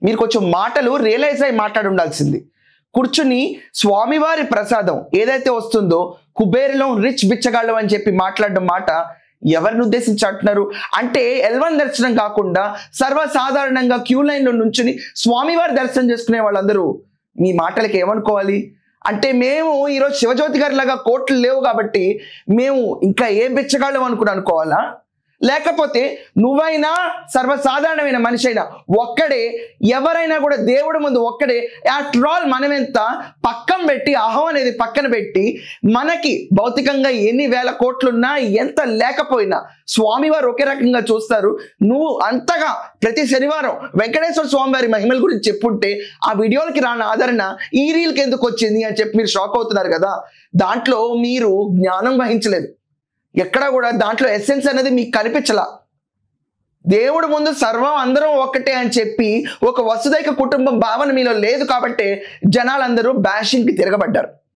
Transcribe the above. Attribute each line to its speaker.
Speaker 1: మీరు కొంచెం మాటలు రియలైజ్ అయి మాట్లాడి ఉండాల్సింది. కూర్చుని స్వామివారి ప్రసాదం ఏదైతే వస్తుందో కుబేరులో రిచ్ బిచ్చగాళ్ళు అని చెప్పి మాట్లాడడం మాట ఎవరిని ఉద్దేశించి అంటున్నారు అంటే L1 దర్శనం కాకుండా సర్వసాధారణంగా క్యూ లైన్లో నుంచుని స్వామివారి దర్శనం చేసుకునే వాళ్ళందరూ మీ మాటలకి ఏమనుకోవాలి? అంటే మేము ఈరోజు శివజ్యోతి గారి లాగా కోట్లు లేవు కాబట్టి మేము ఇంకా ఏ బిచ్చగాళ్ళం అనుకోవాలా? లేకపోతే నువ్వైనా సర్వసాధారణమైన మనిషి అయినా ఒక్కడే, ఎవరైనా కూడా దేవుడి ముందు ఒక్కడే. ఆఫ్టర్ ఆల్ మనం ఎంత పక్కన పెట్టి అహం అనేది పక్కన పెట్టి మనకి భౌతికంగా ఎన్ని వేల కోట్లున్నా ఎంత లేకపోయినా స్వామివారు ఒకే రకంగా చూస్తారు. నువ్వు అంతగా ప్రతి శనివారం వెంకటేశ్వర స్వామి వారి మహిమల గురించి చెప్పుంటే ఆ వీడియోలకి రాని ఆదరణ ఈ రీల్కి ఎందుకు వచ్చింది అని చెప్పి మీరు షాక్ అవుతున్నారు కదా. దాంట్లో మీరు జ్ఞానం వహించలేదు. ఎక్కడ కూడా దాంట్లో ఎసెన్స్ అనేది మీకు కనిపించలా. దేవుడు ముందు సర్వం అందరం ఒక్కటే అని చెప్పి ఒక వసుదైక కుటుంబం భావన మీలో లేదు కాబట్టి జనాలందరూ బ్యాషింగ్కి తిరగబడ్డారు.